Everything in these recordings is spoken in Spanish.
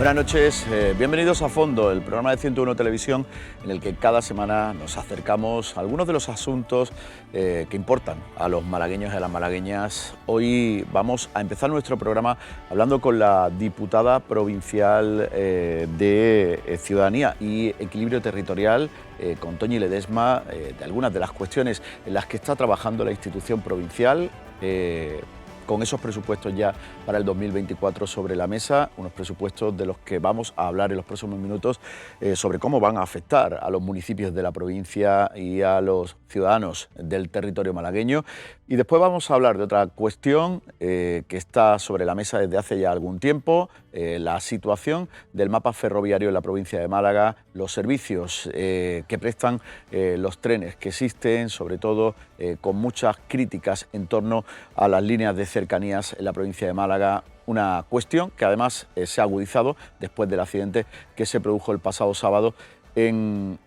Buenas noches, bienvenidos a Fondo, el programa de 101 Televisión en el que cada semana nos acercamos a algunos de los asuntos que importan a los malagueños y a las malagueñas. Hoy vamos a empezar nuestro programa hablando con la diputada provincial de Ciudadanía y Equilibrio Territorial, con Toñi Ledesma, de algunas de las cuestiones en las que está trabajando la institución provincial, con esos presupuestos ya para el 2024 sobre la mesa, unos presupuestos de los que vamos a hablar en los próximos minutos sobre cómo van a afectar a los municipios de la provincia y a los ciudadanos del territorio malagueño. Y después vamos a hablar de otra cuestión que está sobre la mesa desde hace ya algún tiempo, la situación del mapa ferroviario en la provincia de Málaga, los servicios que prestan los trenes que existen, sobre todo con muchas críticas en torno a las líneas de cercanías en la provincia de Málaga, una cuestión que además se ha agudizado después del accidente que se produjo el pasado sábado en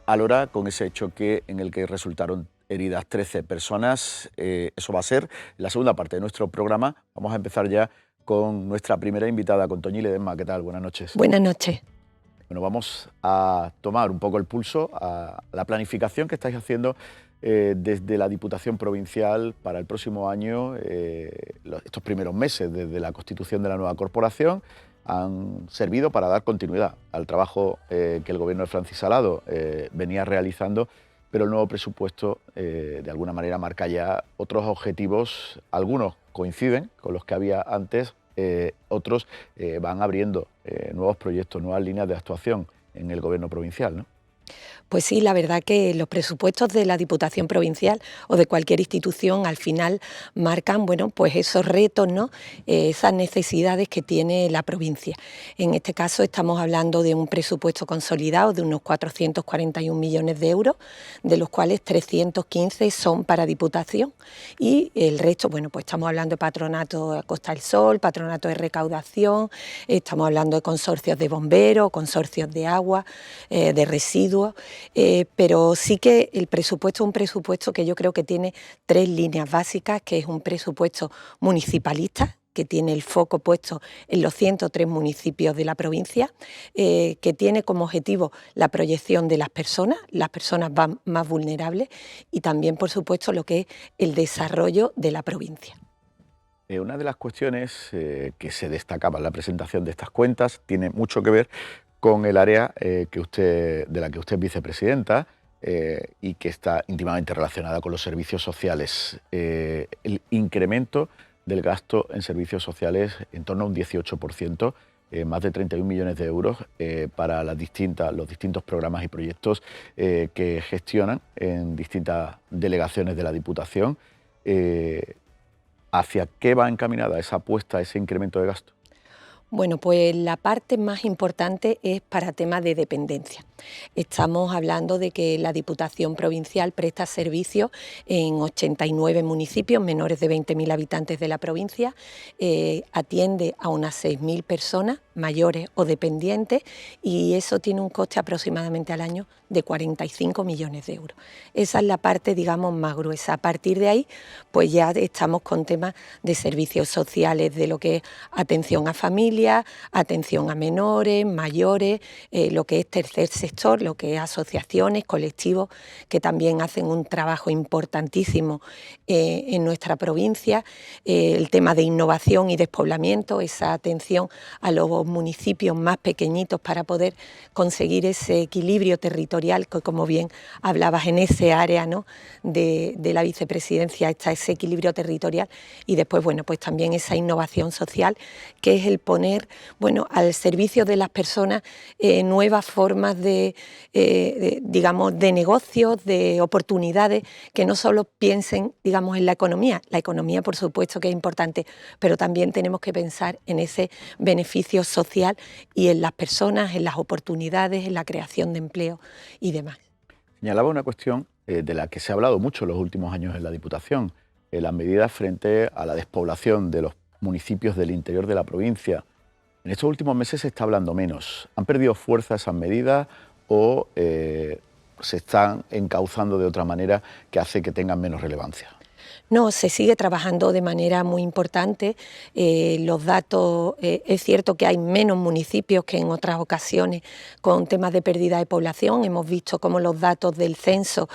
Alhora, con ese choque en el que resultaron heridas 13 personas. Eso va a ser la segunda parte de nuestro programa. Vamos a empezar ya con nuestra primera invitada, con Toñi Ledesma. ¿Qué tal? Buenas noches. Buenas noches. Bueno, vamos a tomar un poco el pulso a la planificación que estáis haciendo desde la Diputación Provincial para el próximo año. Estos primeros meses desde la constitución de la nueva corporación han servido para dar continuidad al trabajo que el gobierno de Francis Salado venía realizando, pero el nuevo presupuesto de alguna manera marca ya otros objetivos. Algunos coinciden con los que había antes, otros van abriendo nuevos proyectos, nuevas líneas de actuación en el gobierno provincial, ¿no? Pues sí, la verdad que los presupuestos de la Diputación Provincial o de cualquier institución al final marcan, bueno, pues esos retos, ¿no? Esas necesidades que tiene la provincia. En este caso estamos hablando de un presupuesto consolidado de unos 441 millones de euros, de los cuales 315 son para Diputación y el resto, bueno, pues estamos hablando de Patronato de Costa del Sol, Patronato de Recaudación, estamos hablando de consorcios de bomberos, consorcios de agua, de residuos. Pero sí que el presupuesto es un presupuesto que yo creo que tiene tres líneas básicas, que es un presupuesto municipalista, que tiene el foco puesto en los 103 municipios de la provincia, que tiene como objetivo la proyección de las personas más vulnerables y también, por supuesto, lo que es el desarrollo de la provincia. Una de las cuestiones que se destacaba en la presentación de estas cuentas tiene mucho que ver con el área de la que usted es vicepresidenta y que está íntimamente relacionada con los servicios sociales. El incremento del gasto en servicios sociales en torno a un 18%, más de 31 millones de euros para los distintos programas y proyectos que gestionan en distintas delegaciones de la Diputación. ¿Hacia qué va encaminada esa apuesta, ese incremento de gasto? Bueno, pues la parte más importante es para temas de dependencia. Estamos hablando de que la Diputación Provincial presta servicios en 89 municipios menores de 20.000 habitantes de la provincia, atiende a unas 6.000 personas mayores o dependientes y eso tiene un coste aproximadamente al año de 45 millones de euros. Esa es la parte, digamos, más gruesa. A partir de ahí, pues ya estamos con temas de servicios sociales, de lo que es atención a familias, atención a menores, mayores, lo que es tercer sector, lo que es asociaciones, colectivos, que también hacen un trabajo importantísimo en nuestra provincia, el tema de innovación y despoblamiento, esa atención a los municipios más pequeñitos para poder conseguir ese equilibrio territorial, que como bien hablabas en ese área, ¿no?, de la vicepresidencia está ese equilibrio territorial y después, bueno, pues también esa innovación social, que es el poner, bueno, al servicio de las personas nuevas formas digamos, de negocios, de oportunidades, que no solo piensen, digamos, en la economía, por supuesto que es importante, pero también tenemos que pensar en ese beneficio social y en las personas, en las oportunidades, en la creación de empleo y demás. Señalaba una cuestión de la que se ha hablado mucho en los últimos años en la Diputación, las medidas frente a la despoblación de los municipios del interior de la provincia. En estos últimos meses se está hablando menos. ¿Han perdido fuerza esas medidas o se están encauzando de otra manera que hace que tengan menos relevancia? No, se sigue trabajando de manera muy importante. Los datos, es cierto que hay menos municipios que en otras ocasiones con temas de pérdida de población. Hemos visto cómo los datos del censo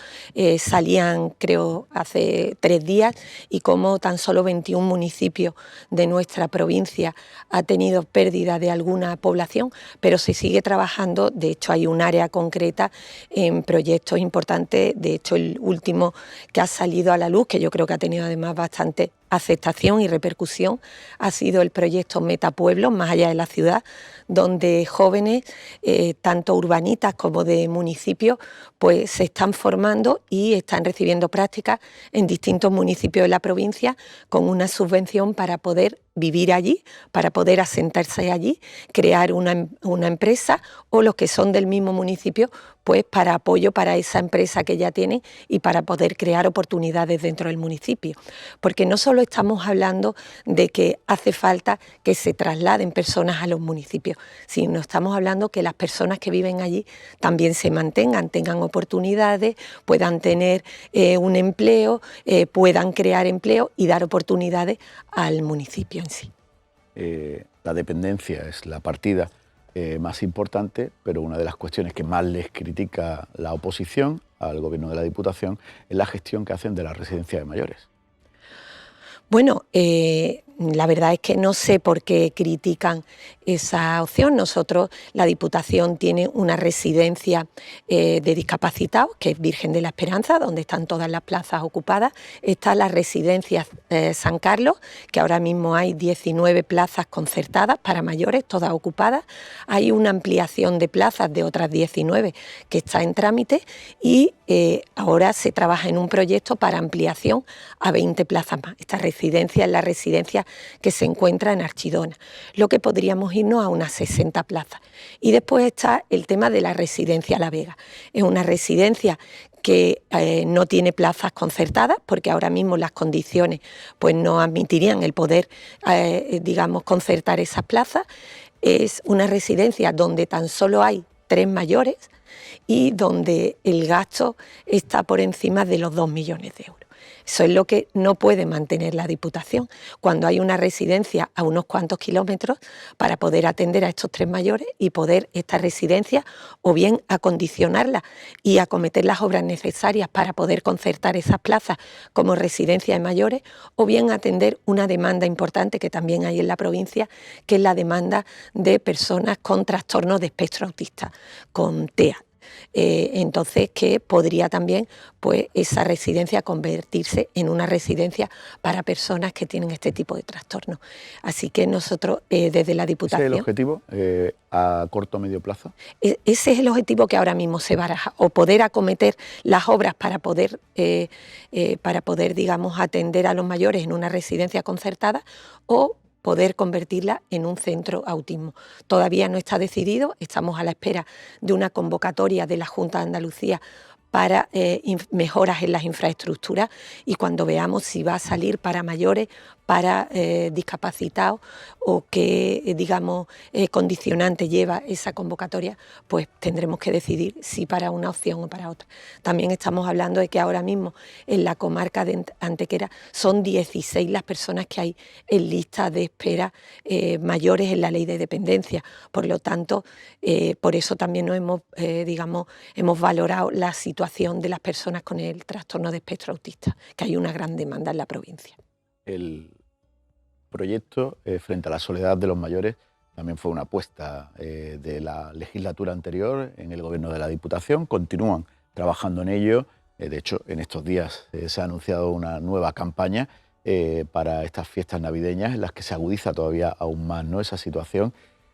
salían, creo, hace 3 días y cómo tan solo 21 municipios de nuestra provincia ha tenido pérdida de alguna población, pero se sigue trabajando. De hecho, hay un área concreta en proyectos importantes. De hecho, el último que ha salido a la luz, que yo creo que ha tenido además bastante aceptación y repercusión, ha sido el proyecto Metapueblos, más allá de la ciudad, donde jóvenes, tanto urbanitas como de municipios, pues se están formando y están recibiendo prácticas en distintos municipios de la provincia con una subvención para poder vivir allí, para poder asentarse allí, crear una empresa, o los que son del mismo municipio, pues para apoyo para esa empresa que ya tienen y para poder crear oportunidades dentro del municipio. Porque no solo estamos hablando de que hace falta que se trasladen personas a los municipios, sino estamos hablando que las personas que viven allí también se mantengan, tengan oportunidades, puedan tener un empleo, puedan crear empleo y dar oportunidades al municipio en sí. La dependencia es la partida más importante, pero una de las cuestiones que más les critica la oposición al Gobierno de la Diputación es la gestión que hacen de la residencia de mayores. Bueno, la verdad es que no sé por qué critican esa opción. Nosotros, la Diputación tiene una residencia de discapacitados, que es Virgen de la Esperanza, donde están todas las plazas ocupadas. Está la residencia San Carlos, que ahora mismo hay 19 plazas concertadas para mayores, todas ocupadas. Hay una ampliación de plazas de otras 19 que está en trámite y ahora se trabaja en un proyecto para ampliación a 20 plazas más. Esta residencia es la residencia que se encuentra en Archidona, lo que podríamos irnos a unas 60 plazas. Y después está el tema de la residencia La Vega. Es una residencia que no tiene plazas concertadas, porque ahora mismo las condiciones pues no admitirían el poder, digamos, concertar esas plazas. Es una residencia donde tan solo hay 3 mayores y donde el gasto está por encima de los 2 millones de euros. Eso es lo que no puede mantener la Diputación cuando hay una residencia a unos cuantos kilómetros para poder atender a estos 3 mayores y poder esta residencia o bien acondicionarla y acometer las obras necesarias para poder concertar esas plazas como residencia de mayores, o bien atender una demanda importante que también hay en la provincia, que es la demanda de personas con trastornos de espectro autista, con TEA. Entonces, que podría también pues esa residencia convertirse en una residencia para personas que tienen este tipo de trastornos. Así que nosotros desde la Diputación... ¿Ese es el objetivo a corto o medio plazo? Ese es el objetivo que ahora mismo se baraja, o poder acometer las obras para poder, digamos, atender a los mayores en una residencia concertada, o poder convertirla en un centro autismo. Todavía no está decidido, estamos a la espera de una convocatoria de la Junta de Andalucía para mejoras en las infraestructuras, y cuando veamos si va a salir para mayores, para discapacitados, o qué, digamos, condicionante lleva esa convocatoria, pues tendremos que decidir si para una opción o para otra. También estamos hablando de que ahora mismo en la comarca de Antequera son 16 las personas que hay en lista de espera mayores en la ley de dependencia. Por lo tanto, por eso también nos hemos valorado la situación de las personas con el trastorno de espectro autista, que hay una gran demanda en la provincia. El proyecto frente a la soledad de los mayores también fue una apuesta de la legislatura anterior en el Gobierno de la Diputación. Continúan trabajando en ello. De hecho, en estos días se ha anunciado una nueva campaña para estas fiestas navideñas, en las que se agudiza todavía aún más, ¿no?, esa situación.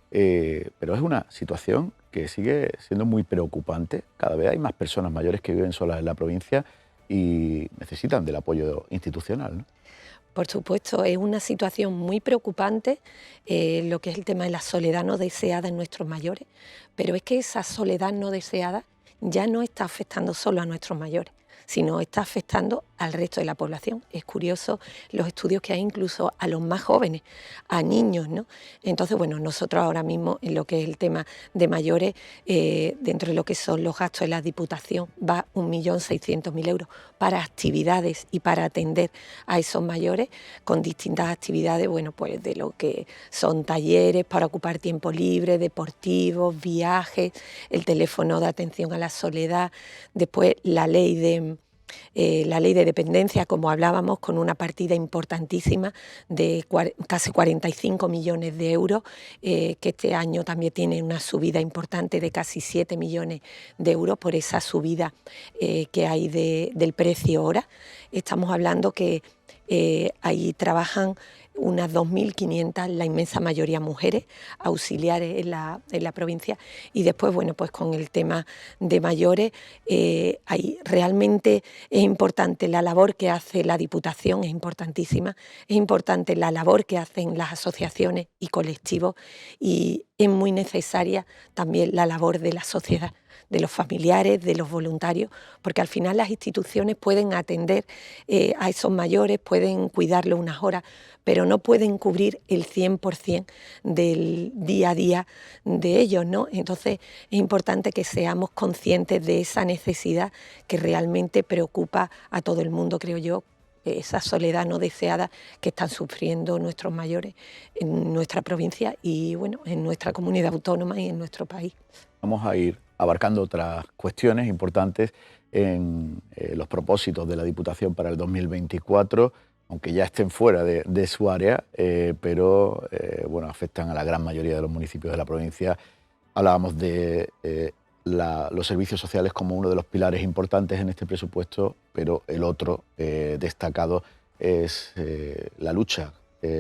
Pero es una situación que sigue siendo muy preocupante. Cada vez hay más personas mayores que viven solas en la provincia y necesitan del apoyo institucional, ¿no? Por supuesto, es una situación muy preocupante lo que es el tema de la soledad no deseada en nuestros mayores, pero es que esa soledad no deseada ya no está afectando solo a nuestros mayores, sino está afectando al resto de la población. Es curioso los estudios que hay incluso a los más jóvenes, a niños, ¿no? Entonces, bueno, nosotros ahora mismo en lo que es el tema de mayores, dentro de lo que son los gastos de la Diputación, va 1.600.000 euros para actividades y para atender a esos mayores con distintas actividades, bueno, pues de lo que son talleres para ocupar tiempo libre, deportivos, viajes, el teléfono de atención a la soledad, después la ley de dependencia, como hablábamos, con una partida importantísima de casi 45 millones de euros, que este año también tiene una subida importante de casi 7 millones de euros por esa subida que hay del precio hora. Estamos hablando que ahí trabajan unas 2.500, la inmensa mayoría mujeres, auxiliares en la provincia. Y después, bueno, pues con el tema de mayores, ahí realmente es importante la labor que hace la Diputación, es importantísima, es importante la labor que hacen las asociaciones y colectivos, y es muy necesaria también la labor de la sociedad, de los familiares, de los voluntarios, porque al final las instituciones pueden atender a esos mayores, pueden cuidarlos unas horas, pero no pueden cubrir el 100% del día a día de ellos, ¿no? Entonces es importante que seamos conscientes de esa necesidad que realmente preocupa a todo el mundo, creo yo, esa soledad no deseada que están sufriendo nuestros mayores en nuestra provincia y, bueno, en nuestra comunidad autónoma y en nuestro país. Vamos a ir abarcando otras cuestiones importantes en los propósitos de la Diputación para el 2024, aunque ya estén fuera de su área, pero bueno, afectan a la gran mayoría de los municipios de la provincia. Hablábamos de los servicios sociales como uno de los pilares importantes en este presupuesto, pero el otro destacado es la lucha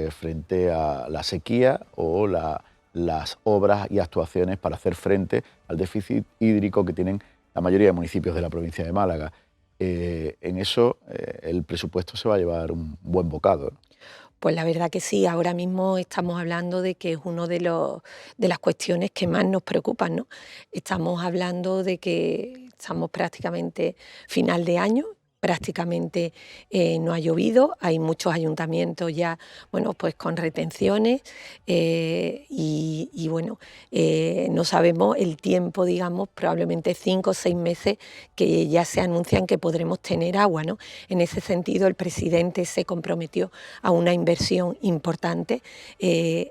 frente a la sequía o las obras y actuaciones para hacer frente al déficit hídrico que tienen la mayoría de municipios de la provincia de Málaga. En eso el presupuesto se va a llevar un buen bocado, ¿no? Pues la verdad que sí, ahora mismo estamos hablando de que es una de las cuestiones que más nos preocupan, ¿no? Estamos hablando de que estamos prácticamente final de año, prácticamente no ha llovido, hay muchos ayuntamientos ya, bueno, pues con retenciones y bueno, no sabemos el tiempo, digamos, probablemente 5 o 6 meses que ya se anuncian que podremos tener agua, ¿no? En ese sentido, el presidente se comprometió a una inversión importante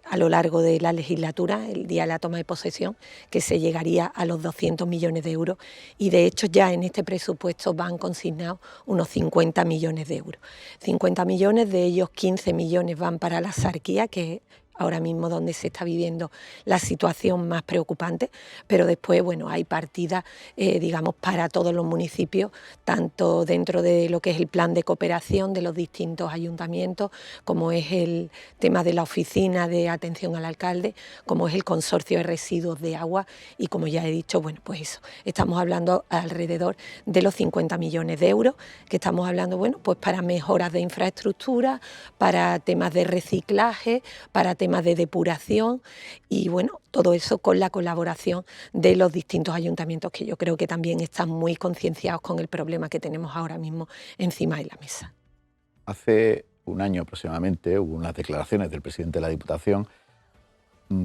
a lo largo de la legislatura, el día de la toma de posesión, que se llegaría a los 200 millones de euros y de hecho ya en este presupuesto van consignados unos 50 millones de euros. 50 millones, de ellos 15 millones van para la Sarquía, que es ahora mismo donde se está viviendo la situación más preocupante, pero después, bueno, hay partidas, digamos, para todos los municipios, tanto dentro de lo que es el plan de cooperación de los distintos ayuntamientos, como es el tema de la oficina de atención al alcalde, como es el consorcio de residuos de agua y, como ya he dicho, bueno, pues eso, estamos hablando alrededor de los 50 millones de euros, que estamos hablando, bueno, pues para mejoras de infraestructura, para temas de reciclaje, para temas de depuración y bueno, todo eso con la colaboración de los distintos ayuntamientos que yo creo que también están muy concienciados con el problema que tenemos ahora mismo encima de la mesa. Hace un año aproximadamente hubo unas declaraciones del presidente de la Diputación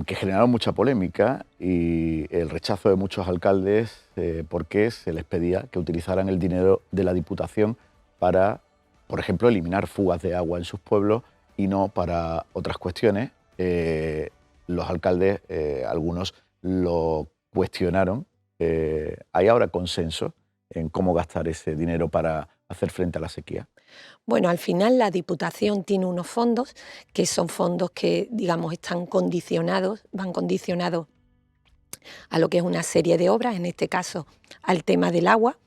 que generaron mucha polémica y el rechazo de muchos alcaldes porque se les pedía que utilizaran el dinero de la Diputación para, por ejemplo, eliminar fugas de agua en sus pueblos y no para otras cuestiones. Los alcaldes, algunos lo cuestionaron. ¿Hay ahora consenso en cómo gastar ese dinero para hacer frente a la sequía? Bueno, al final la Diputación tiene unos fondos que son fondos que, digamos, están condicionados, van condicionados a lo que es una serie de obras, en este caso al tema del agua,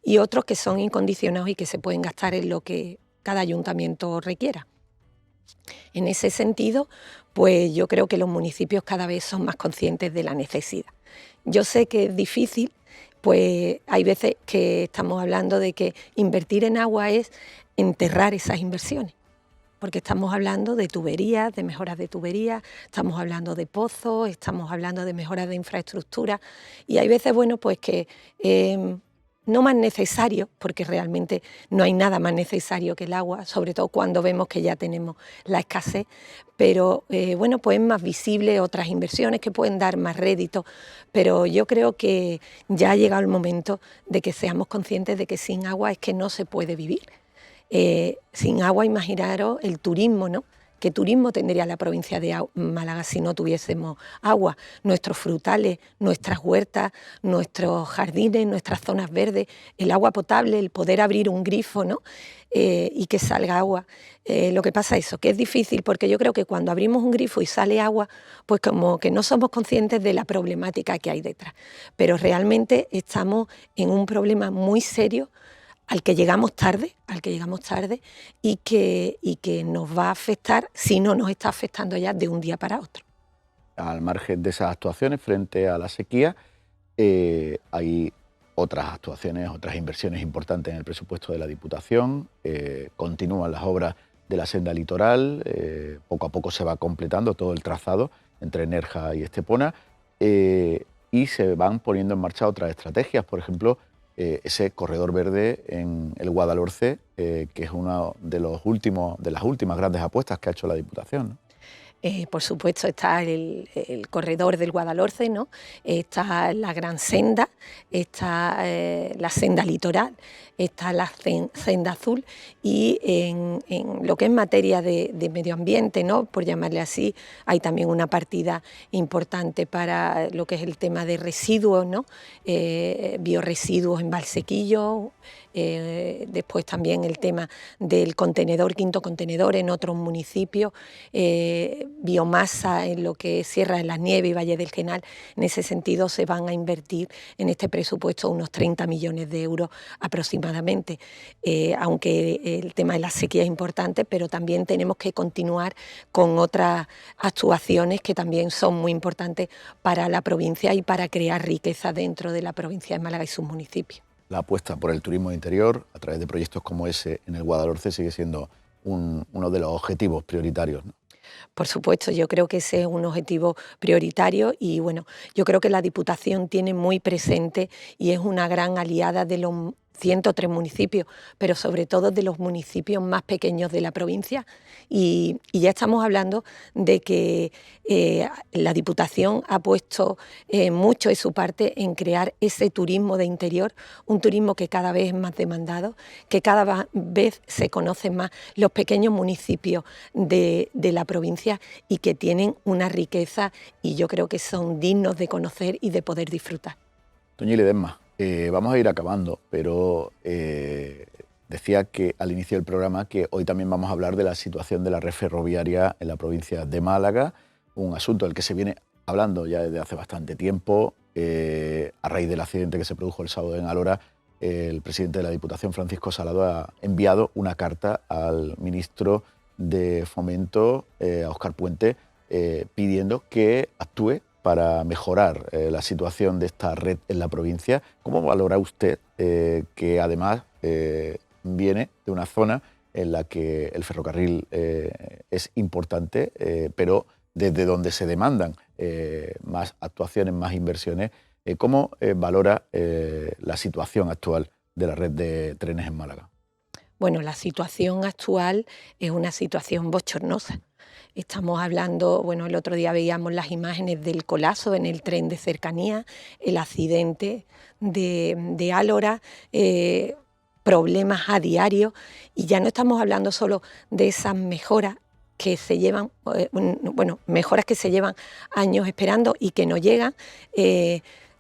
y otros que son incondicionados y que se pueden gastar en lo que cada ayuntamiento requiera. En ese sentido, pues yo creo que los municipios cada vez son más conscientes de la necesidad. Yo sé que es difícil, pues hay veces que estamos hablando de que invertir en agua es enterrar esas inversiones, porque estamos hablando de tuberías, de mejoras de tuberías, estamos hablando de pozos, estamos hablando de mejoras de infraestructura y hay veces, bueno, pues que no más necesario, porque realmente no hay nada más necesario que el agua, sobre todo cuando vemos que ya tenemos la escasez, pero bueno, pues es más visible otras inversiones que pueden dar más rédito, pero yo creo que ya ha llegado el momento de que seamos conscientes de que sin agua es que no se puede vivir. Sin agua, imaginaros el turismo, ¿no? ¿Qué turismo tendría la provincia de Málaga si no tuviésemos agua? Nuestros frutales, nuestras huertas, nuestros jardines, nuestras zonas verdes, el agua potable, el poder abrir un grifo, ¿no? Y que salga agua. Lo que pasa es eso, que es difícil, porque yo creo que cuando abrimos un grifo y sale agua, pues como que no somos conscientes de la problemática que hay detrás. Pero realmente estamos en un problema muy serio al que llegamos tarde y que nos va a afectar, si no nos está afectando ya, de un día para otro. Al margen de esas actuaciones frente a la sequía, hay otras actuaciones, otras inversiones importantes en el presupuesto de la Diputación. Continúan las obras de la senda litoral, poco a poco se va completando todo el trazado entre Nerja y Estepona, y se van poniendo en marcha otras estrategias, por ejemplo, ese corredor verde en el Guadalhorce, que es una de las últimas grandes apuestas que ha hecho la Diputación, ¿no? Por supuesto está el corredor del Guadalhorce, ¿no? Está la Gran Senda, está la senda litoral, está la senda azul, y en lo que es materia de medio ambiente, ¿no?, por llamarle así, hay también una partida importante para lo que es el tema de residuos, ¿no? Biorresiduos en Valsequillo. Después también el tema del contenedor, quinto contenedor en otros municipios, biomasa en lo que es Sierra de las Nieves y Valle del Genal. En ese sentido se van a invertir en este presupuesto unos 30 millones de euros aproximadamente, aunque el tema de la sequía es importante, pero también tenemos que continuar con otras actuaciones que también son muy importantes para la provincia y para crear riqueza dentro de la provincia de Málaga y sus municipios. La apuesta por el turismo de interior a través de proyectos como ese en el Guadalhorce sigue siendo uno de los objetivos prioritarios, ¿no? Por supuesto, yo creo que ese es un objetivo prioritario y bueno, yo creo que la Diputación tiene muy presente y es una gran aliada de los 103 municipios, pero sobre todo de los municipios más pequeños de la provincia, y ya estamos hablando de que la Diputación ha puesto mucho de su parte en crear ese turismo de interior, un turismo que cada vez es más demandado, que cada vez se conocen más los pequeños municipios de la provincia y que tienen una riqueza y yo creo que son dignos de conocer y de poder disfrutar. Doña Ledesma, vamos a ir acabando, pero decía que al inicio del programa que hoy también vamos a hablar de la situación de la red ferroviaria en la provincia de Málaga, un asunto del que se viene hablando ya desde hace bastante tiempo. A raíz del accidente que se produjo el sábado en Alhora, el presidente de la Diputación, Francisco Salado, ha enviado una carta al ministro de Fomento, a Óscar Puente, pidiendo que actúe para mejorar la situación de esta red en la provincia. ¿Cómo valora usted que además viene de una zona en la que el ferrocarril es importante, pero desde donde se demandan más actuaciones, más inversiones? ¿Cómo valora la situación actual de la red de trenes en Málaga? Bueno, la situación actual es una situación bochornosa. Estamos hablando, bueno, el otro día veíamos las imágenes del colapso en el tren de cercanía, el accidente de Alhora, problemas a diario, y ya no estamos hablando solo de esas mejoras que se llevan, mejoras que se llevan años esperando y que no llegan,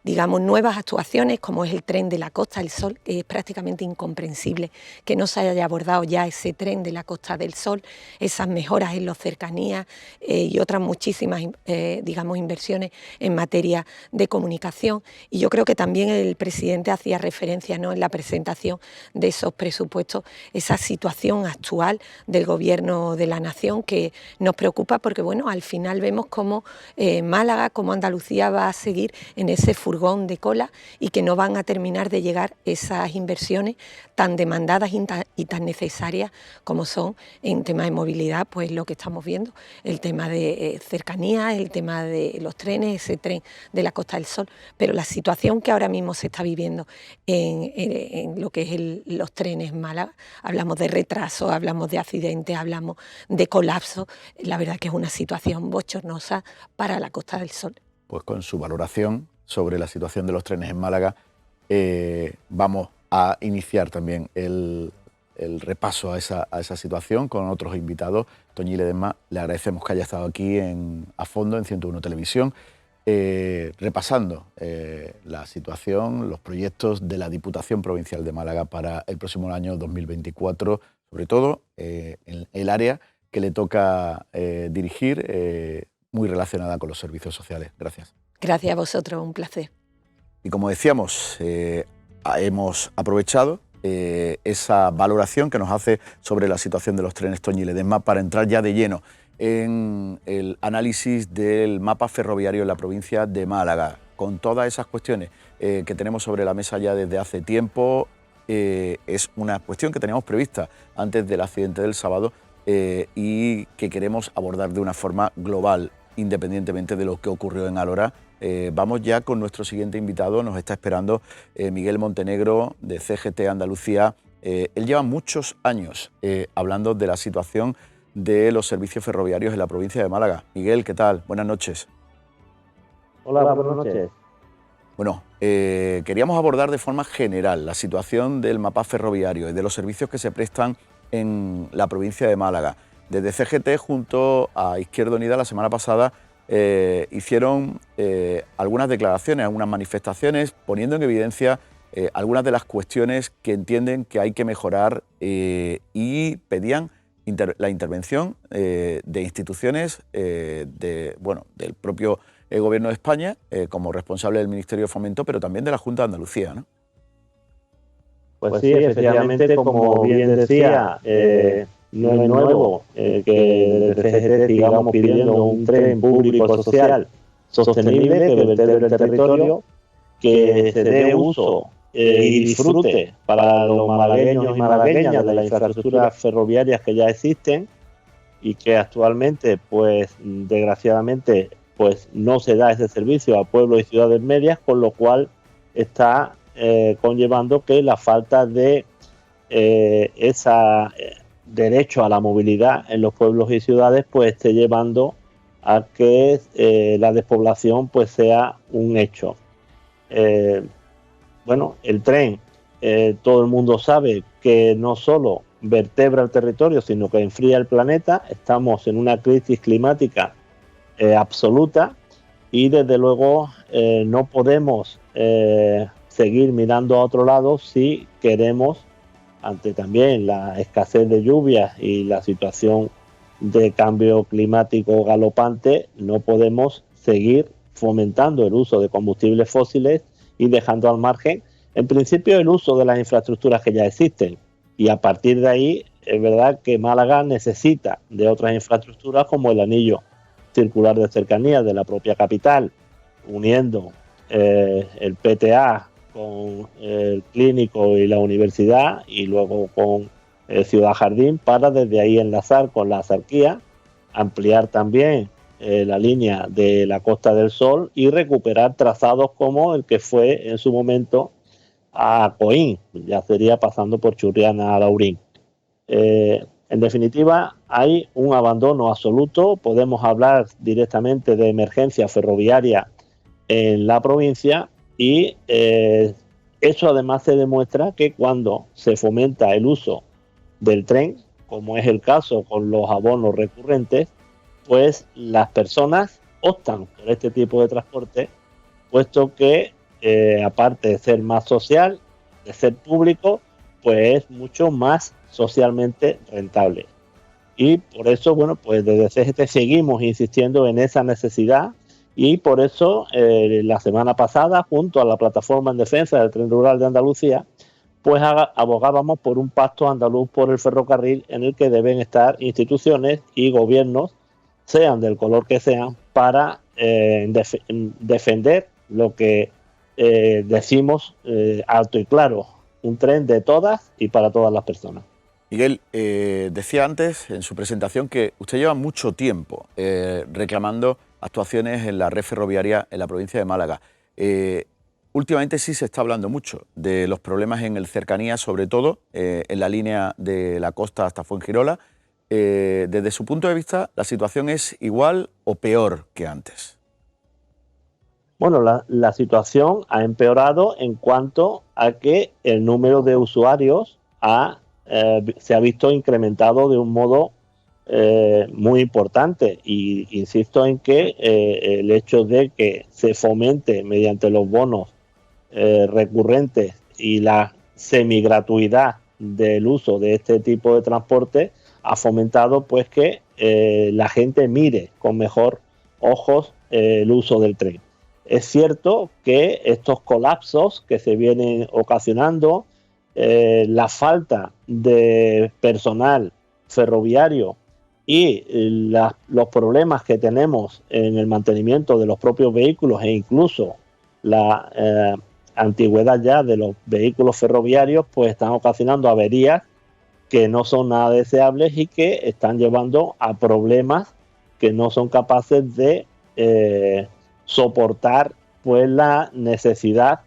digamos, nuevas actuaciones como es el tren de la Costa del Sol, que es prácticamente incomprensible que no se haya abordado ya ese tren de la Costa del Sol, esas mejoras en las cercanías y otras muchísimas, digamos, inversiones en materia de comunicación. Y yo creo que también el presidente hacía referencia, ¿no?, en la presentación de esos presupuestos, esa situación actual del Gobierno de la Nación que nos preocupa porque, bueno, al final vemos cómo Málaga, cómo Andalucía va a seguir en ese futuro furgón de cola y que no van a terminar de llegar esas inversiones tan demandadas y tan necesarias como son en temas de movilidad, pues lo que estamos viendo, el tema de cercanía, el tema de los trenes, ese tren de la Costa del Sol, pero la situación que ahora mismo se está viviendo en lo que es los trenes en Málaga, hablamos de retraso, hablamos de accidentes, hablamos de colapso, la verdad que es una situación bochornosa para la Costa del Sol. Pues con su valoración sobre la situación de los trenes en Málaga, vamos a iniciar también el repaso a esa situación con otros invitados. Toñi Ledesma, le agradecemos que haya estado aquí a fondo en 101 Televisión, repasando la situación, los proyectos de la Diputación Provincial de Málaga para el próximo año 2024, sobre todo en el área que le toca dirigir, muy relacionada con los servicios sociales. Gracias. Gracias a vosotros, un placer. Y como decíamos, hemos aprovechado esa valoración que nos hace sobre la situación de los trenes Toñi Ledesma para entrar ya de lleno en el análisis del mapa ferroviario en la provincia de Málaga, con todas esas cuestiones que tenemos sobre la mesa ya desde hace tiempo. Es una cuestión que teníamos prevista antes del accidente del sábado y que queremos abordar de una forma global, independientemente de lo que ocurrió en Alhora. Vamos ya con nuestro siguiente invitado, nos está esperando Miguel Montenegro, de CGT Andalucía. Él lleva muchos años hablando de la situación de los servicios ferroviarios en la provincia de Málaga. Miguel, ¿qué tal? Buenas noches. Hola, buenas noches. Bueno, queríamos abordar de forma general la situación del mapa ferroviario y de los servicios que se prestan en la provincia de Málaga. Desde CGT, junto a Izquierda Unida, la semana pasada hicieron algunas declaraciones, algunas manifestaciones, poniendo en evidencia algunas de las cuestiones que entienden que hay que mejorar y pedían la intervención de instituciones del propio Gobierno de España, como responsable del Ministerio de Fomento, pero también de la Junta de Andalucía, ¿no? Pues sí, efectivamente, como bien decía, no es nuevo que desde CGT sigamos pidiendo un tren público social sostenible que vertebre el territorio, que se dé uso y disfrute para los malagueños y malagueñas de las infraestructuras ferroviarias que ya existen y que actualmente, pues desgraciadamente, pues no se da ese servicio a pueblos y ciudades medias, con lo cual está conllevando que la falta de derecho a la movilidad en los pueblos y ciudades pues esté llevando a que la despoblación pues sea un hecho. El tren, todo el mundo sabe que no solo vertebra el territorio, sino que enfría el planeta. Estamos en una crisis climática absoluta y desde luego no podemos seguir mirando a otro lado si queremos, ante también la escasez de lluvias y la situación de cambio climático galopante, no podemos seguir fomentando el uso de combustibles fósiles y dejando al margen, en principio, el uso de las infraestructuras que ya existen. Y a partir de ahí, es verdad que Málaga necesita de otras infraestructuras como el anillo circular de cercanías de la propia capital, uniendo el PTA con el clínico y la universidad y luego con Ciudad Jardín para desde ahí enlazar con la Axarquía, ampliar también la línea de la Costa del Sol y recuperar trazados como el que fue en su momento a Coín, ya sería pasando por Churriana a Laurín. En definitiva, hay un abandono absoluto. Podemos hablar directamente de emergencia ferroviaria en la provincia y eso además se demuestra que cuando se fomenta el uso del tren, como es el caso con los abonos recurrentes, pues las personas optan por este tipo de transporte, puesto que aparte de ser más social, de ser público, pues es mucho más socialmente rentable. Y por eso, pues desde CGT seguimos insistiendo en esa necesidad y por eso la semana pasada, junto a la Plataforma en Defensa del Tren Rural de Andalucía, pues abogábamos por un pacto andaluz por el ferrocarril en el que deben estar instituciones y gobiernos, sean del color que sean, para defender lo que decimos alto y claro, un tren de todas y para todas las personas. Miguel, decía antes en su presentación que usted lleva mucho tiempo reclamando actuaciones en la red ferroviaria en la provincia de Málaga. Últimamente sí se está hablando mucho de los problemas en el Cercanías, sobre todo en la línea de la costa hasta Fuengirola. Desde su punto de vista, ¿la situación es igual o peor que antes? Bueno, la situación ha empeorado en cuanto a que el número de usuarios se ha visto incrementado de un modo muy importante, y insisto en que el hecho de que se fomente mediante los bonos recurrentes y la semigratuidad del uso de este tipo de transporte ha fomentado pues que la gente mire con mejor ojos el uso del tren. Es cierto que estos colapsos que se vienen ocasionando, la falta de personal ferroviario y los problemas que tenemos en el mantenimiento de los propios vehículos e incluso la antigüedad ya de los vehículos ferroviarios, pues están ocasionando averías que no son nada deseables y que están llevando a problemas que no son capaces de soportar pues la necesidad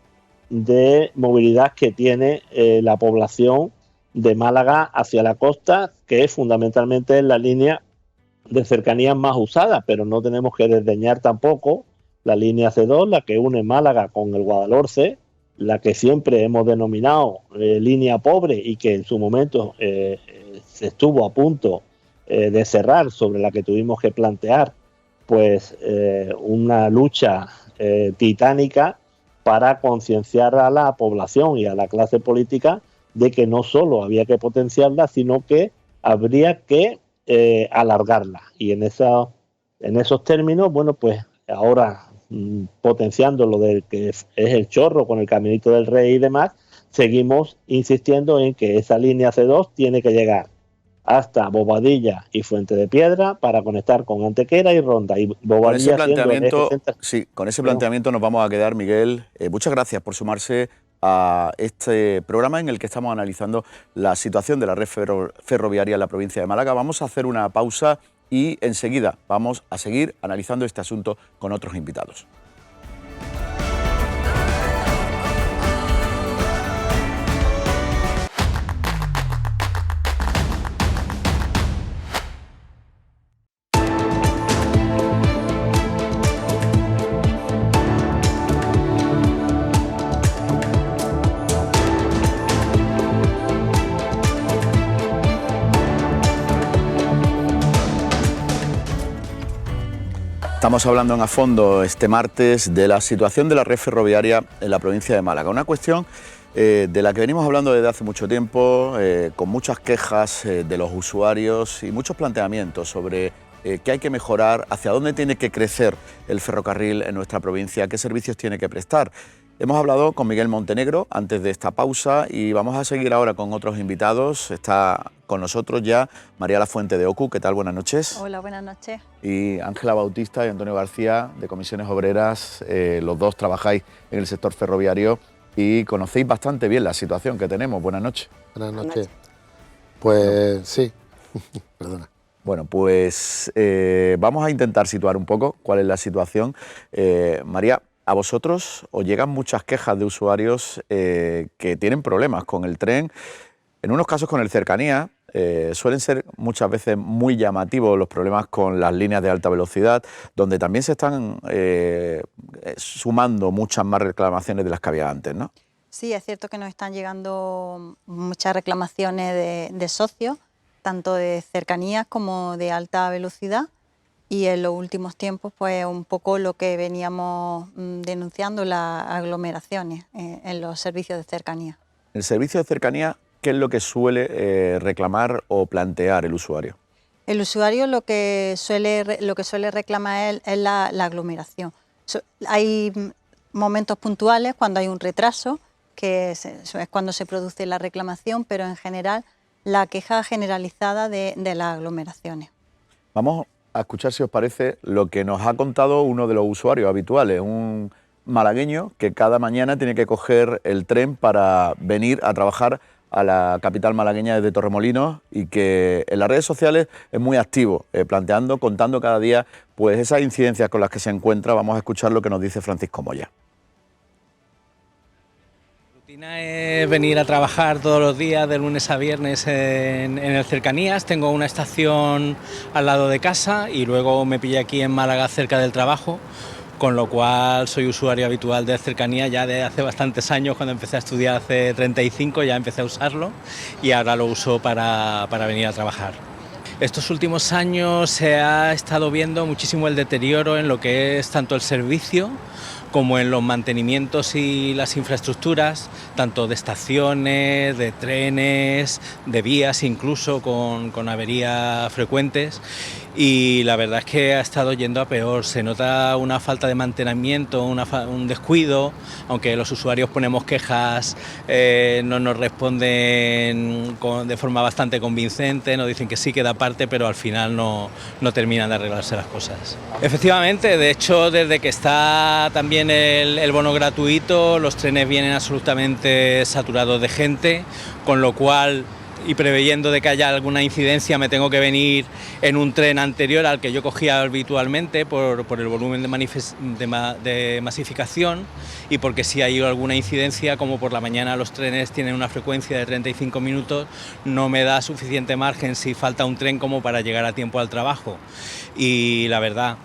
de movilidad que tiene la población de Málaga hacia la costa, que es fundamentalmente la línea de cercanías más usada, pero no tenemos que desdeñar tampoco la línea C2, la que une Málaga con el Guadalhorce, la que siempre hemos denominado línea pobre y que en su momento se estuvo a punto de cerrar, sobre la que tuvimos que plantear pues una lucha titánica para concienciar a la población y a la clase política de que no solo había que potenciarla, sino que habría que alargarla. Y en esos términos, bueno, pues ahora potenciando lo del que es el Chorro con el Caminito del Rey y demás, seguimos insistiendo en que esa línea C2 tiene que llegar hasta Bobadilla y Fuente de Piedra para conectar con Antequera y Ronda. Y Bobadilla con ese planteamiento nos vamos a quedar, Miguel. Muchas gracias por sumarse a este programa en el que estamos analizando la situación de la red ferroviaria en la provincia de Málaga. Vamos a hacer una pausa y enseguida vamos a seguir analizando este asunto con otros invitados. Estamos hablando en A Fondo este martes de la situación de la red ferroviaria en la provincia de Málaga. Una cuestión de la que venimos hablando desde hace mucho tiempo, con muchas quejas de los usuarios y muchos planteamientos sobre qué hay que mejorar, hacia dónde tiene que crecer el ferrocarril en nuestra provincia, qué servicios tiene que prestar. Hemos hablado con Miguel Montenegro antes de esta pausa y vamos a seguir ahora con otros invitados. Está con nosotros ya María Lafuente de OCU. ¿Qué tal? Buenas noches. Hola, buenas noches. Y Ángela Bautista y Antonio García de Comisiones Obreras. Los dos trabajáis en el sector ferroviario y conocéis bastante bien la situación que tenemos. Buenas noches. Buenas noches. Pues sí, perdona. Bueno, pues vamos a intentar situar un poco cuál es la situación. María, ¿a vosotros os llegan muchas quejas de usuarios que tienen problemas con el tren? En unos casos con el Cercanía, suelen ser muchas veces muy llamativos los problemas con las líneas de alta velocidad, donde también se están sumando muchas más reclamaciones de las que había antes, ¿no? Sí, es cierto que nos están llegando muchas reclamaciones de socios, tanto de cercanías como de alta velocidad. Y en los últimos tiempos, pues un poco lo que veníamos denunciando, las aglomeraciones en los servicios de cercanía. El servicio de cercanía, ¿qué es lo que suele reclamar o plantear el usuario? El usuario lo que suele reclamar es la aglomeración. Hay momentos puntuales cuando hay un retraso, que es cuando se produce la reclamación, pero en general la queja generalizada de las aglomeraciones. Vamos a escuchar, si os parece, lo que nos ha contado uno de los usuarios habituales, un malagueño que cada mañana tiene que coger el tren para venir a trabajar a la capital malagueña desde Torremolinos y que en las redes sociales es muy activo, planteando, contando cada día pues esas incidencias con las que se encuentra. Vamos a escuchar lo que nos dice Francisco Moya. La rutina es venir a trabajar todos los días de lunes a viernes en el Cercanías. Tengo una estación al lado de casa y luego me pillé aquí en Málaga cerca del trabajo, con lo cual soy usuario habitual de Cercanías ya de hace bastantes años. Cuando empecé a estudiar hace 35 ya empecé a usarlo y ahora lo uso para venir a trabajar. Estos últimos años se ha estado viendo muchísimo el deterioro en lo que es tanto el servicio como en los mantenimientos y las infraestructuras, tanto de estaciones, de trenes, de vías incluso con averías frecuentes, y la verdad es que ha estado yendo a peor. Se nota una falta de mantenimiento, un descuido, aunque los usuarios ponemos quejas, no nos responden de forma bastante convincente, nos dicen que sí, que da parte, pero al final no terminan de arreglarse las cosas. Efectivamente, de hecho, desde que está también el bono gratuito, los trenes vienen absolutamente saturados de gente, con lo cual, y preveyendo de que haya alguna incidencia, me tengo que venir en un tren anterior al que yo cogía habitualmente por el volumen de masificación, y porque si hay alguna incidencia, como por la mañana los trenes tienen una frecuencia de 35 minutos, no me da suficiente margen si falta un tren como para llegar a tiempo al trabajo. Y la verdad,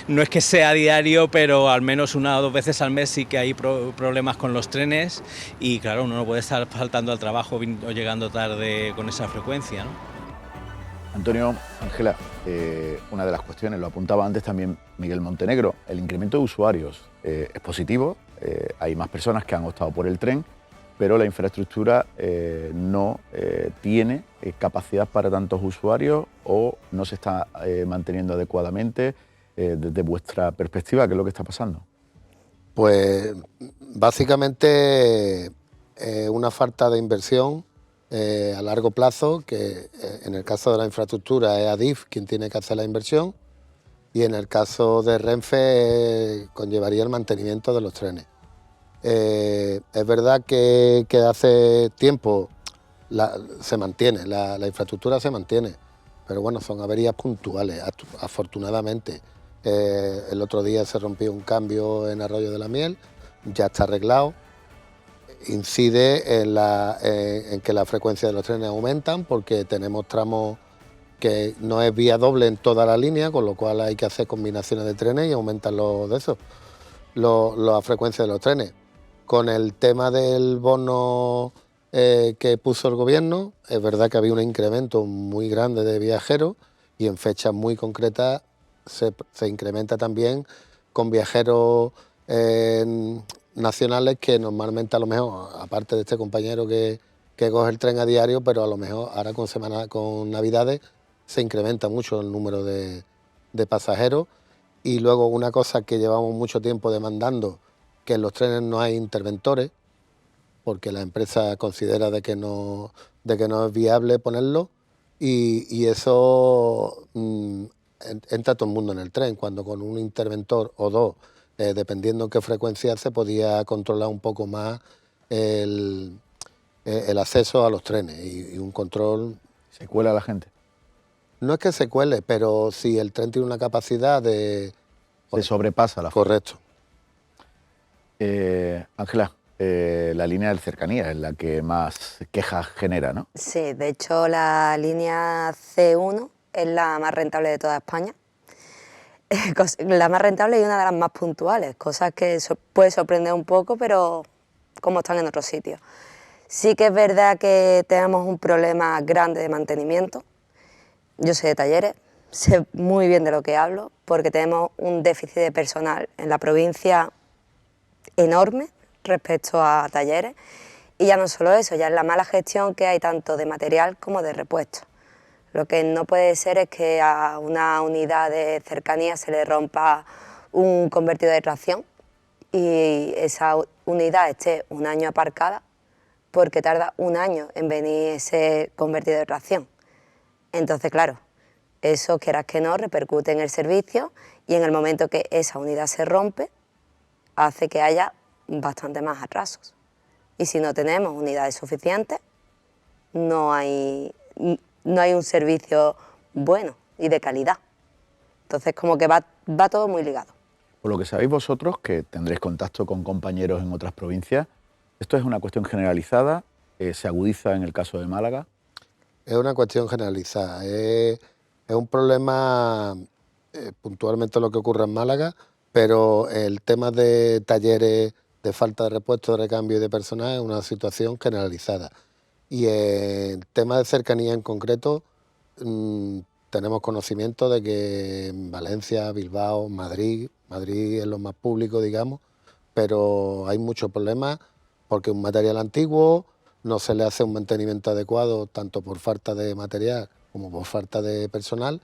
no es que sea diario, pero al menos 1 o 2 veces al mes sí que hay problemas con los trenes, y claro, uno no puede estar faltando al trabajo o llegando tarde con esa frecuencia, ¿no? Antonio, Ángela, una de las cuestiones, lo apuntaba antes también Miguel Montenegro, el incremento de usuarios es positivo, hay más personas que han optado por el tren, pero la infraestructura no tiene capacidad para tantos usuarios o no se está manteniendo adecuadamente. Desde vuestra perspectiva, ¿qué es lo que está pasando? Pues básicamente una falta de inversión a largo plazo, que en el caso de la infraestructura es Adif quien tiene que hacer la inversión, y en el caso de Renfe conllevaría el mantenimiento de los trenes. Es verdad que hace tiempo se mantiene, la infraestructura se mantiene, pero bueno, son averías puntuales, afortunadamente. El otro día se rompió un cambio en Arroyo de la Miel, ya está arreglado. Incide en que la frecuencia de los trenes aumentan, porque tenemos tramos que no es vía doble en toda la línea, con lo cual hay que hacer combinaciones de trenes y aumentan la frecuencia de los trenes. Con el tema del bono que puso el gobierno, es verdad que había un incremento muy grande de viajeros, y en fechas muy concretas se incrementa también con viajeros nacionales, que normalmente a lo mejor, aparte de este compañero que coge el tren a diario, pero a lo mejor ahora con Navidades se incrementa mucho el número de pasajeros. Y luego una cosa que llevamos mucho tiempo demandando, que en los trenes no hay interventores, porque la empresa considera de que no es viable ponerlo, y eso entra todo el mundo en el tren, cuando con un interventor o dos, dependiendo en qué frecuencia, se podía controlar un poco más el acceso a los trenes y un control. ¿Se cuela la gente? No es que se cuele, pero si el tren tiene una capacidad de... Se sobrepasa la... Correcto. Ángela, la línea del Cercanías es la que más quejas genera, ¿no? Sí, de hecho la línea C1 es la más rentable de toda España. La más rentable y una de las más puntuales, cosas que puede sorprender un poco, pero como están en otros sitios. Sí que es verdad que tenemos un problema grande de mantenimiento. Yo soy de talleres, sé muy bien de lo que hablo, porque tenemos un déficit de personal en la provincia enorme respecto a talleres, y ya no solo eso, ya es la mala gestión que hay tanto de material como de repuestos. Lo que no puede ser es que a una unidad de cercanía se le rompa un convertidor de tracción y esa unidad esté un año aparcada porque tarda un año en venir ese convertidor de tracción. Entonces, claro, eso, quieras que no, repercute en el servicio, y en el momento que esa unidad se rompe, hace que haya bastante más atrasos. Y si no tenemos unidades suficientes, no hay un servicio bueno y de calidad. Entonces, como que va todo muy ligado. Por lo que sabéis vosotros, que tendréis contacto con compañeros en otras provincias, ¿esto es una cuestión generalizada? ¿Se agudiza en el caso de Málaga? Es una cuestión generalizada. Es un problema puntualmente lo que ocurre en Málaga, pero el tema de talleres, de falta de repuesto, de recambio y de personal es una situación generalizada. Y el tema de cercanía en concreto, tenemos conocimiento de que en Valencia, Bilbao, Madrid es lo más público, digamos, pero hay muchos problemas porque es un material antiguo, no se le hace un mantenimiento adecuado tanto por falta de material como por falta de personal,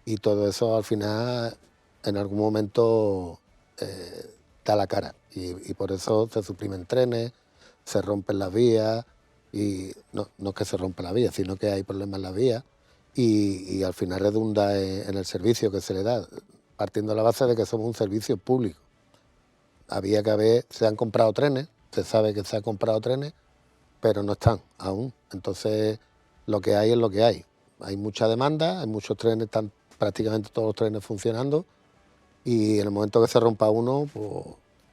y todo eso al final en algún momento da la cara, y por eso se suprimen trenes, se rompen las vías, y no es que se rompa la vía, sino que hay problemas en las vías, y al final redunda en el servicio que se le da, partiendo de la base de que somos un servicio público. Se han comprado trenes, se sabe que se han comprado trenes, pero no están aún. Entonces, lo que hay es lo que hay. Hay mucha demanda, hay muchos trenes, están prácticamente todos los trenes funcionando, y en el momento que se rompa uno, pues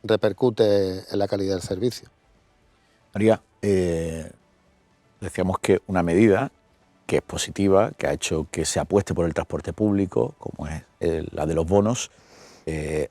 repercute en la calidad del servicio. María, decíamos que una medida que es positiva, que ha hecho que se apueste por el transporte público, como es la de los bonos,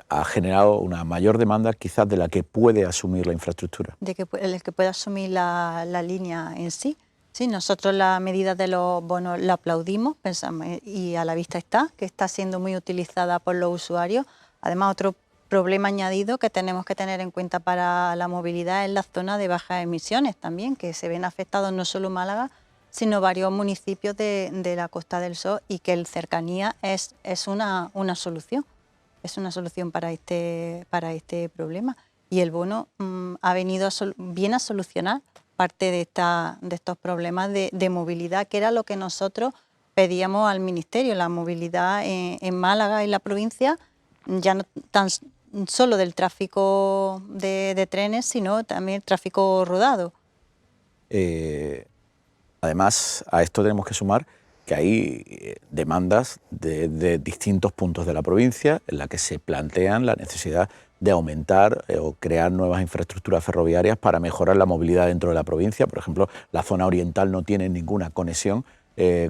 ha generado una mayor demanda quizás de la que puede asumir la infraestructura. El que puede asumir la línea en sí. Sí, nosotros la medida de los bonos la aplaudimos, pensamos, y a la vista está, que está siendo muy utilizada por los usuarios. Además, otro problema añadido que tenemos que tener en cuenta para la movilidad es la zona de bajas emisiones también, que se ven afectados no solo Málaga, sino varios municipios de la Costa del Sol, y que el cercanía es una solución. Es una solución para este problema. Y el bono ha venido bien a solucionar parte de estos problemas de movilidad, que era lo que nosotros pedíamos al Ministerio, la movilidad en Málaga y la provincia, ya no tan solo del tráfico de trenes, sino también el tráfico rodado. Además, a esto tenemos que sumar que hay demandas de distintos puntos de la provincia en la que se plantean la necesidad de aumentar o crear nuevas infraestructuras ferroviarias para mejorar la movilidad dentro de la provincia. Por ejemplo, la zona oriental no tiene ninguna conexión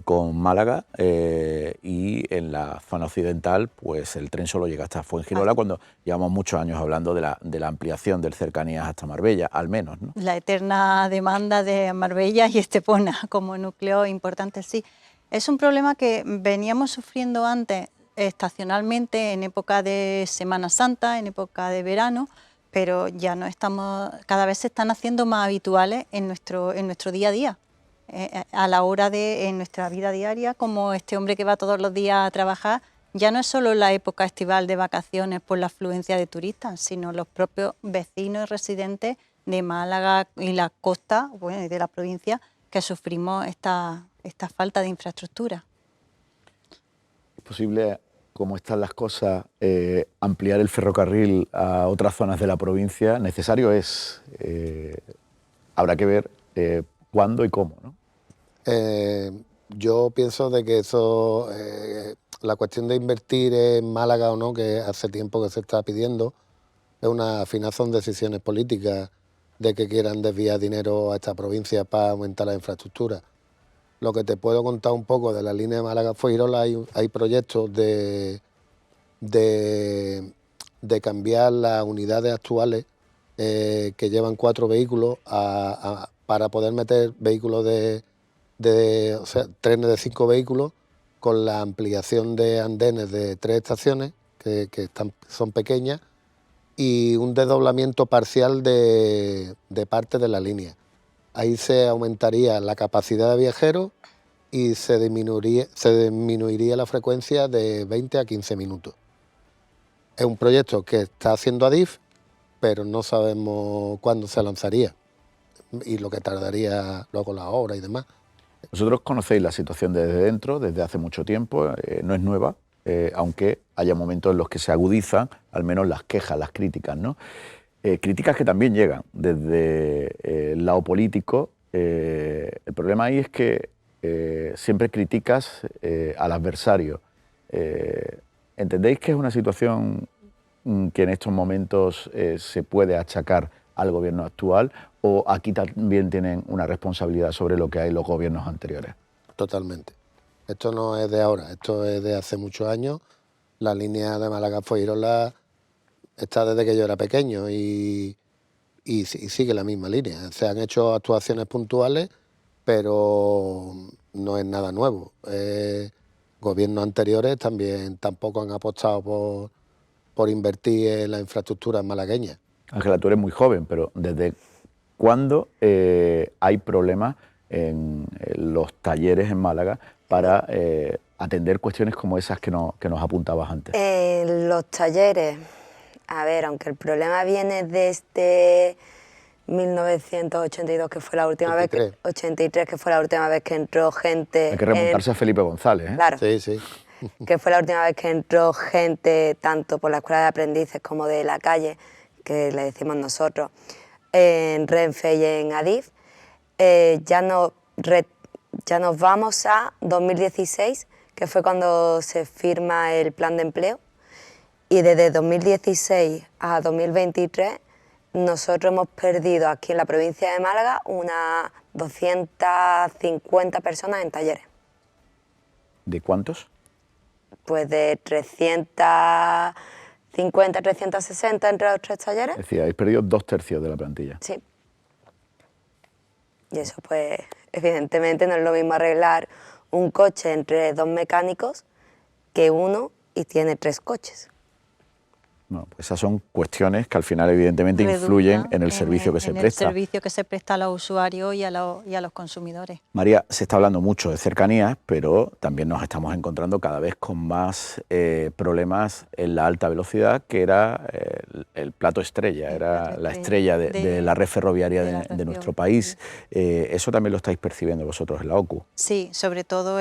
con Málaga, y en la zona occidental pues el tren solo llega hasta Fuengirola, cuando llevamos muchos años hablando de la ampliación del Cercanías hasta Marbella, al menos, ¿no? La eterna demanda de Marbella y Estepona como núcleo importante, sí. Es un problema que veníamos sufriendo antes estacionalmente en época de Semana Santa, en época de verano, pero ya no estamos, cada vez se están haciendo más habituales en nuestro día a día, a la hora en nuestra vida diaria, como este hombre que va todos los días a trabajar. Ya no es solo la época estival de vacaciones por la afluencia de turistas, sino los propios vecinos y residentes de Málaga y la costa, bueno, y de la provincia, que sufrimos esta falta de infraestructura. ¿Es posible, como están las cosas, ampliar el ferrocarril a otras zonas de la provincia? Necesario es. Habrá que ver cuándo y cómo, ¿no? Yo pienso de que eso, la cuestión de invertir en Málaga o no, que hace tiempo que se está pidiendo, es al final son decisiones políticas de que quieran desviar dinero a esta provincia para aumentar la infraestructura. Lo que te puedo contar un poco de la línea de Málaga-Fuengirola, hay proyectos de cambiar las unidades actuales que llevan 4 vehículos para poder meter vehículos o sea, trenes de 5 vehículos, con la ampliación de andenes de 3 estaciones que son pequeñas, y un desdoblamiento parcial de parte de la línea. Ahí se aumentaría la capacidad de viajeros y se disminuiría la frecuencia de 20 a 15 minutos. Es un proyecto que está haciendo Adif, pero no sabemos cuándo se lanzaría y lo que tardaría luego la obra y demás. Vosotros conocéis la situación desde dentro, desde hace mucho tiempo, no es nueva, aunque haya momentos en los que se agudizan, al menos las quejas, las críticas, ¿no? críticas que también llegan desde el lado político. El problema ahí es que siempre criticas al adversario. ¿Entendéis que es una situación que en estos momentos se puede achacar al gobierno actual, o aquí también tienen una responsabilidad sobre lo que hay los gobiernos anteriores? Totalmente. Esto no es de ahora, esto es de hace muchos años. La línea de Málaga-Fuengirola está desde que yo era pequeño y sigue la misma línea. Se han hecho actuaciones puntuales, pero no es nada nuevo. Gobiernos anteriores también tampoco han apostado por invertir en la infraestructura malagueña. Ángela, tú eres muy joven, pero ¿desde cuándo hay problemas en los talleres en Málaga para atender cuestiones como esas que nos apuntabas antes? Los talleres, a ver, aunque el problema viene desde 1982, que fue la última 83. vez, 83, que fue la última vez que entró gente. Hay que remontarse a Felipe González, ¿eh? Claro. Sí, sí. Que fue la última vez que entró gente, tanto por la Escuela de Aprendices como de la calle, que le decimos nosotros, en Renfe y en Adif. Ya nos vamos a 2016, que fue cuando se firma el plan de empleo, y desde 2016 a 2023 nosotros hemos perdido aquí en la provincia de Málaga unas 250 personas en talleres. ¿De cuántos? Pues de 350, 360 entre los 3 talleres. Es decir, habéis perdido 2/3 de la plantilla. Sí. Y eso, pues, evidentemente no es lo mismo arreglar un coche entre 2 mecánicos que uno y tiene 3 coches. Bueno, pues esas son cuestiones que al final evidentemente influyen en el servicio que se presta. En el servicio que se presta a los usuarios y a los consumidores. María, se está hablando mucho de cercanías, pero también nos estamos encontrando cada vez con más problemas en la alta velocidad, que era el plato estrella, era la estrella de la red ferroviaria de nuestro país. Eso también lo estáis percibiendo vosotros en la OCU. Sí, sobre todo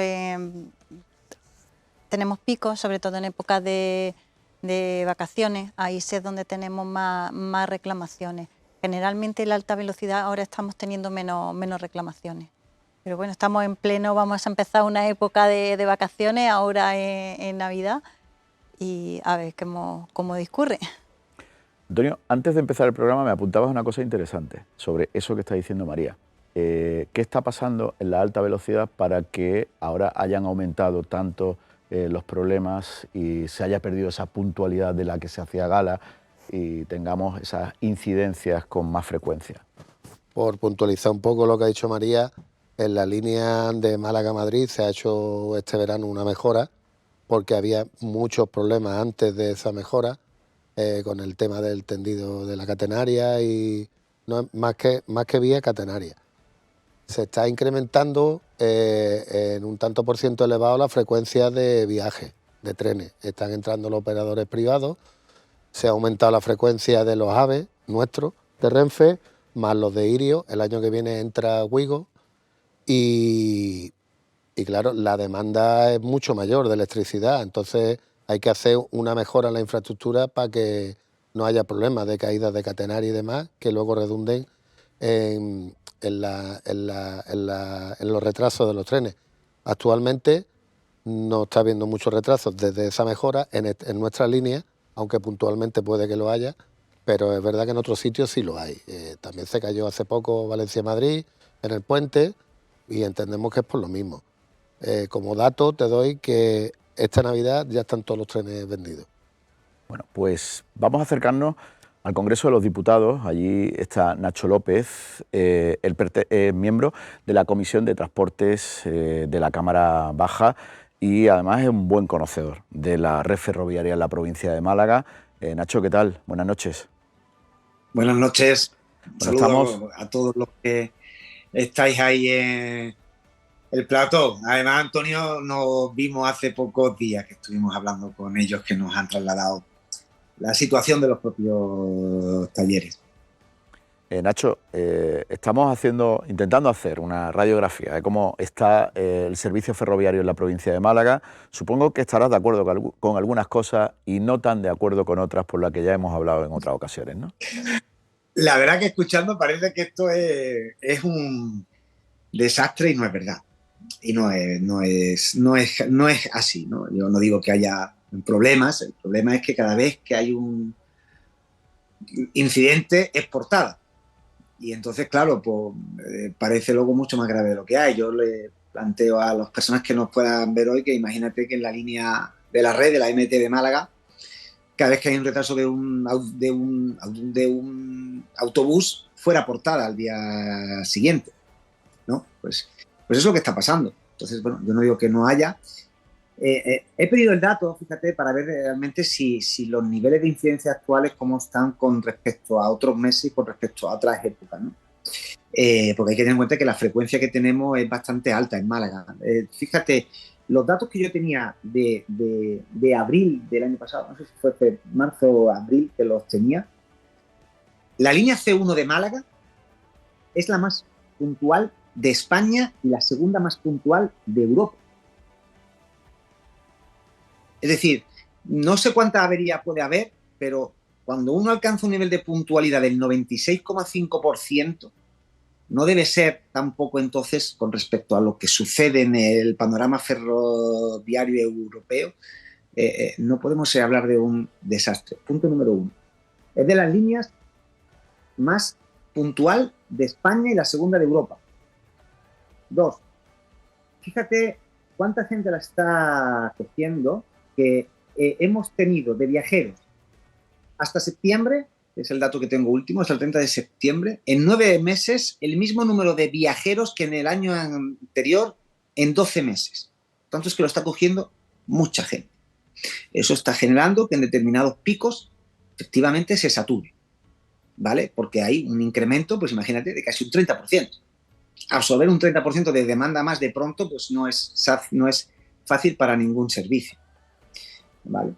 tenemos picos, sobre todo en épocas de vacaciones, ahí es donde tenemos más reclamaciones. Generalmente en la alta velocidad ahora estamos teniendo menos reclamaciones. Pero bueno, estamos en pleno, vamos a empezar una época de vacaciones ahora en Navidad y a ver cómo discurre. Antonio, antes de empezar el programa me apuntabas una cosa interesante sobre eso que está diciendo María. ¿Qué está pasando en la alta velocidad para que ahora hayan aumentado tanto los problemas y se haya perdido esa puntualidad de la que se hacía gala y tengamos esas incidencias con más frecuencia? Por puntualizar un poco lo que ha dicho María, en la línea de Málaga-Madrid se ha hecho este verano una mejora porque había muchos problemas antes de esa mejora con el tema del tendido de la catenaria y no, más que vía catenaria. Se está incrementando en un tanto por ciento elevado la frecuencia de viajes, de trenes. Están entrando los operadores privados, se ha aumentado la frecuencia de los AVE nuestros, de Renfe, más los de Irio. El año que viene entra Wigo y claro, la demanda es mucho mayor de electricidad, entonces hay que hacer una mejora en la infraestructura para que no haya problemas de caídas de catenaria y demás, que luego redunden en los retrasos de los trenes. Actualmente no está habiendo muchos retrasos desde esa mejora en nuestra línea, aunque puntualmente puede que lo haya, pero es verdad que en otros sitios sí lo hay. También se cayó hace poco Valencia-Madrid en el puente y entendemos que es por lo mismo. Como dato te doy que esta Navidad ya están todos los trenes vendidos. Bueno, pues vamos a acercarnos al Congreso de los Diputados. Allí está Nacho López, miembro de la Comisión de Transportes de la Cámara Baja y además es un buen conocedor de la red ferroviaria en la provincia de Málaga. Nacho, ¿qué tal? Buenas noches. Buenas noches. Bueno, Saludos a todos los que estáis ahí en el plató. Además, Antonio, nos vimos hace pocos días que estuvimos hablando con ellos, que nos han trasladado la situación de los propios talleres. Nacho, estamos intentando hacer una radiografía de cómo está el servicio ferroviario en la provincia de Málaga. Supongo que estarás de acuerdo con algunas cosas y no tan de acuerdo con otras por las que ya hemos hablado en otras ocasiones, ¿no? La verdad que escuchando parece que esto es un desastre y no es verdad. Y no es así, ¿no? Yo no digo que haya problemas, el problema es que cada vez que hay un incidente es portada. Y entonces, claro, pues parece luego mucho más grave de lo que hay. Yo le planteo a las personas que nos puedan ver hoy que imagínate que en la línea de la red, de la MT de Málaga, cada vez que hay un retraso de un autobús, fuera portada al día siguiente, ¿no? Pues eso es lo que está pasando. Entonces, bueno, yo no digo que no haya. He pedido el dato, fíjate, para ver realmente si los niveles de incidencia actuales cómo están con respecto a otros meses y con respecto a otras épocas, ¿no? Porque hay que tener en cuenta que la frecuencia que tenemos es bastante alta en Málaga. Fíjate, los datos que yo tenía de abril del año pasado, no sé si fue marzo o abril que los tenía, la línea C1 de Málaga es la más puntual de España y la segunda más puntual de Europa. Es decir, no sé cuánta avería puede haber, pero cuando uno alcanza un nivel de puntualidad del 96,5%, no debe ser tampoco entonces, con respecto a lo que sucede en el panorama ferroviario europeo, no podemos hablar de un desastre. Punto número 1. Es de las líneas más puntual de España y la segunda de Europa. 2. Fíjate cuánta gente la está cogiendo, que hemos tenido de viajeros hasta septiembre, es el dato que tengo último, hasta el 30 de septiembre, en 9 meses el mismo número de viajeros que en el año anterior en 12 meses. Por tanto, es que lo está cogiendo mucha gente. Eso está generando que en determinados picos efectivamente se sature, ¿vale? Porque hay un incremento, pues imagínate, de casi un 30%. Absorber un 30% de demanda más de pronto, pues no es fácil para ningún servicio, ¿vale?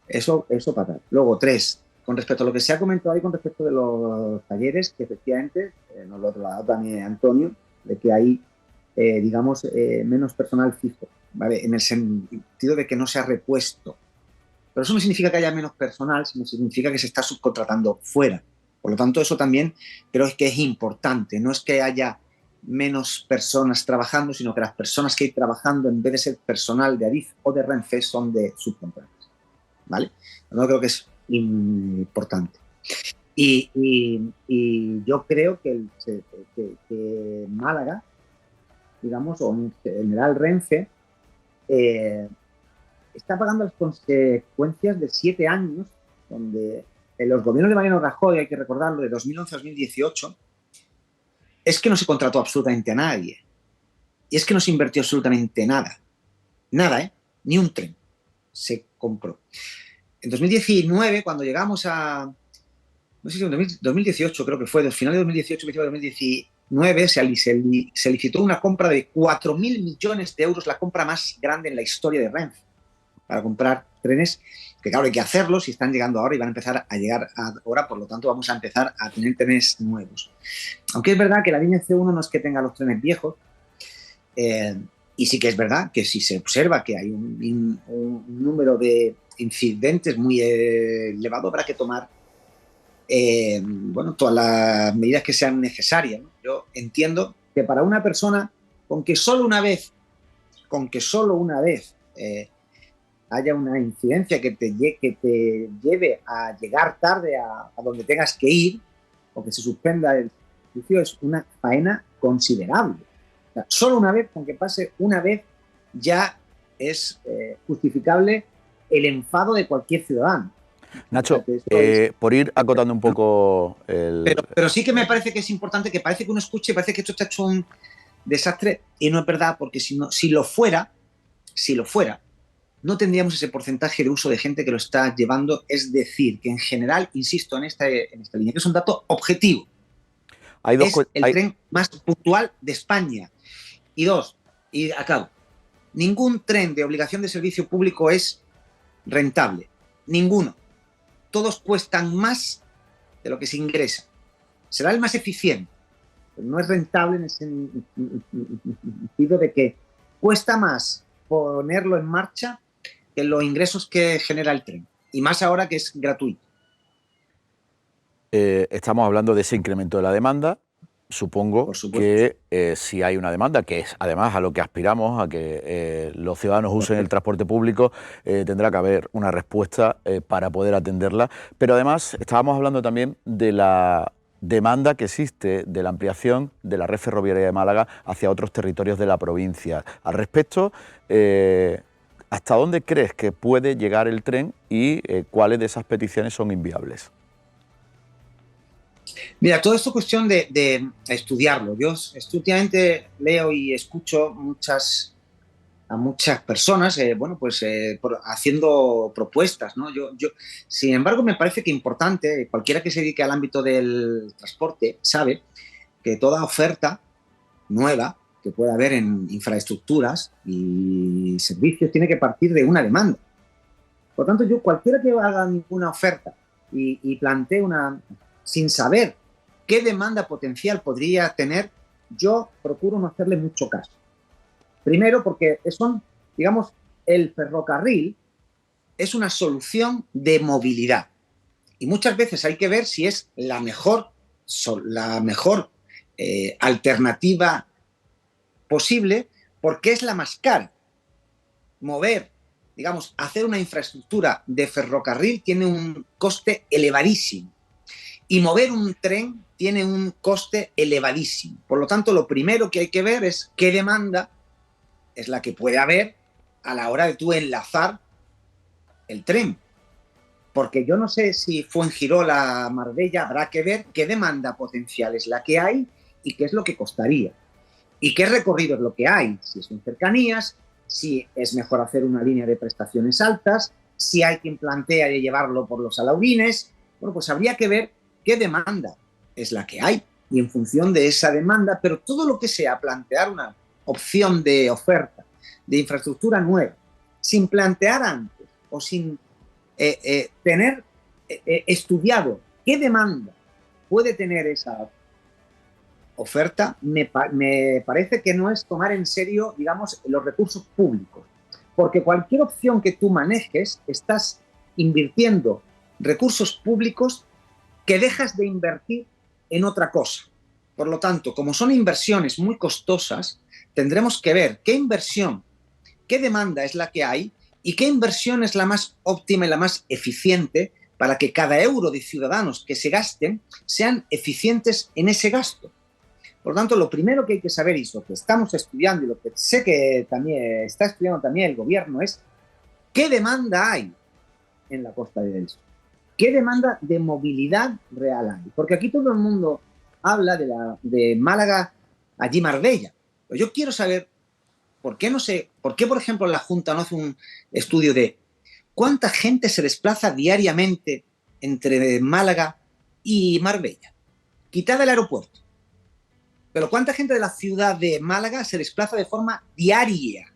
Eso para tal. Luego, 3, con respecto a lo que se ha comentado ahí con respecto de los talleres, que efectivamente nos lo ha trasladado también Antonio, de que hay, digamos, menos personal fijo, ¿vale? En el sentido de que no se ha repuesto. Pero eso no significa que haya menos personal, sino significa que se está subcontratando fuera. Por lo tanto, eso también creo que es importante. No es que haya menos personas trabajando, sino que las personas que hay trabajando, en vez de ser personal de Adif o de Renfe, son de subcontratas, ¿vale? No creo que es importante. Y yo creo que Málaga, digamos, o en general Renfe, está pagando las consecuencias de 7 años donde en los gobiernos de Mariano Rajoy, hay que recordarlo, de 2011 a 2018, es que no se contrató absolutamente a nadie. Y es que no se invirtió absolutamente nada. Nada, ni un tren se compró. En 2019, cuando llegamos a, no sé si en 2018 creo que fue, final de 2018, principio de 2019, se licitó una compra de 4.000 millones de euros, la compra más grande en la historia de Renfe, para comprar trenes, que claro, hay que hacerlos y están llegando ahora y van a empezar a llegar ahora, por lo tanto vamos a empezar a tener trenes nuevos. Aunque es verdad que la línea C1 no es que tenga los trenes viejos, y sí que es verdad que si se observa que hay un número de incidentes muy elevado, habrá que tomar bueno, todas las medidas que sean necesarias, ¿no? Yo entiendo que para una persona, con que solo una vez haya una incidencia que te lleve a llegar tarde a donde tengas que ir, o que se suspenda el servicio, es una faena considerable. O sea, solo una vez, con que pase una vez, ya es justificable el enfado de cualquier ciudadano. Nacho, por ir acotando un poco el... Pero sí que me parece que es importante, que parece que uno escuche, parece que esto está hecho un desastre, y no es verdad, porque si lo fuera, no tendríamos ese porcentaje de uso de gente que lo está llevando. Es decir, que en general, insisto en esta línea, que es un dato objetivo. Es el tren más puntual de España. Y 2, y acabo, ningún tren de obligación de servicio público es rentable. Ninguno. Todos cuestan más de lo que se ingresa. Será el más eficiente, pero no es rentable en el sentido de que cuesta más ponerlo en marcha que los ingresos que genera el tren. Y más ahora que es gratuito. estamos hablando de ese incremento de la demanda. Supongo Por supuesto. que si hay una demanda, que es además a lo que aspiramos, a que los ciudadanos usen el transporte público, tendrá que haber una respuesta para poder atenderla. Pero además estábamos hablando también de la demanda que existe de la ampliación de la red ferroviaria de Málaga hacia otros territorios de la provincia. Al respecto, ¿hasta dónde crees que puede llegar el tren y cuáles de esas peticiones son inviables? Mira, todo esto es cuestión de estudiarlo. Yo últimamente leo y escucho a muchas personas, haciendo propuestas, ¿no? Sin embargo, me parece que importante, cualquiera que se dedique al ámbito del transporte sabe que toda oferta nueva que pueda haber en infraestructuras y servicios tiene que partir de una demanda. Por tanto, cualquiera que haga ninguna oferta y plantee sin saber qué demanda potencial podría tener, yo procuro no hacerle mucho caso. Primero, porque el ferrocarril es una solución de movilidad. Y muchas veces hay que ver si es la mejor alternativa posible, porque es la más cara. Hacer una infraestructura de ferrocarril tiene un coste elevadísimo. Y mover un tren tiene un coste elevadísimo. Por lo tanto, lo primero que hay que ver es qué demanda es la que puede haber a la hora de tú enlazar el tren. Porque yo no sé si Fuengirola, Marbella, habrá que ver qué demanda potencial es la que hay y qué es lo que costaría. Y qué recorrido es lo que hay, si son cercanías, si es mejor hacer una línea de prestaciones altas, si hay quien plantea de llevarlo por los Alaurines. Bueno, pues habría que ver qué demanda es la que hay y en función de esa demanda, pero todo lo que sea plantear una opción de oferta de infraestructura nueva, sin plantear antes o sin tener estudiado qué demanda puede tener esa oferta, me parece que no es tomar en serio, los recursos públicos. Porque cualquier opción que tú manejes, estás invirtiendo recursos públicos que dejas de invertir en otra cosa. Por lo tanto, como son inversiones muy costosas, tendremos que ver qué inversión, qué demanda es la que hay y qué inversión es la más óptima y la más eficiente para que cada euro de ciudadanos que se gasten sean eficientes en ese gasto. Por lo tanto, lo primero que hay que saber y lo que estamos estudiando y lo que sé que también está estudiando también el gobierno es qué demanda hay en la Costa del Sol. ¿Qué demanda de movilidad real hay? Porque aquí todo el mundo habla de Málaga, allí Marbella. Pero yo quiero saber por qué, por ejemplo, la Junta no hace un estudio de cuánta gente se desplaza diariamente entre Málaga y Marbella. Quitada el aeropuerto. Pero cuánta gente de la ciudad de Málaga se desplaza de forma diaria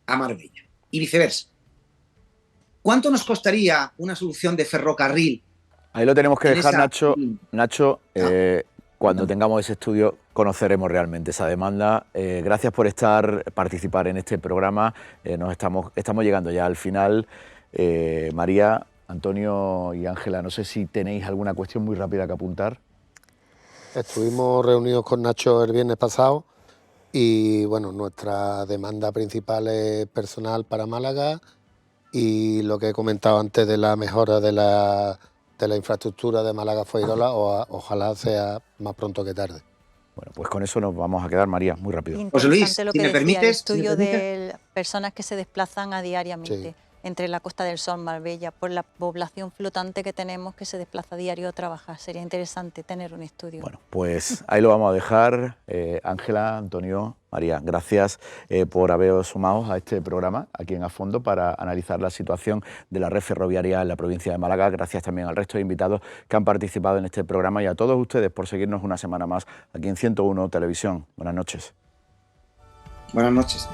a Marbella y viceversa. ¿Cuánto nos costaría una solución de ferrocarril? Ahí lo tenemos que dejar, Nacho. Cuando tengamos ese estudio conoceremos realmente esa demanda. Gracias por participar en este programa. Estamos llegando ya al final. María, Antonio y Ángela, no sé si tenéis alguna cuestión muy rápida que apuntar. Estuvimos reunidos con Nacho el viernes pasado y bueno, nuestra demanda principal es personal para Málaga y lo que he comentado antes de la mejora de la infraestructura de Málaga-Fuengirola, ojalá sea más pronto que tarde. Bueno, pues con eso nos vamos a quedar, María, muy rápido. José Luis, lo que si me permites, el estudio de personas que se desplazan a diariamente entre la Costa del Sol, Marbella, por la población flotante que tenemos que se desplaza a diario a trabajar. Sería interesante tener un estudio. Bueno, pues ahí lo vamos a dejar. Ángela, Antonio, María, gracias por haberos sumado a este programa aquí en A Fondo para analizar la situación de la red ferroviaria en la provincia de Málaga. Gracias también al resto de invitados que han participado en este programa y a todos ustedes por seguirnos una semana más aquí en 101 Televisión. Buenas noches. Buenas noches.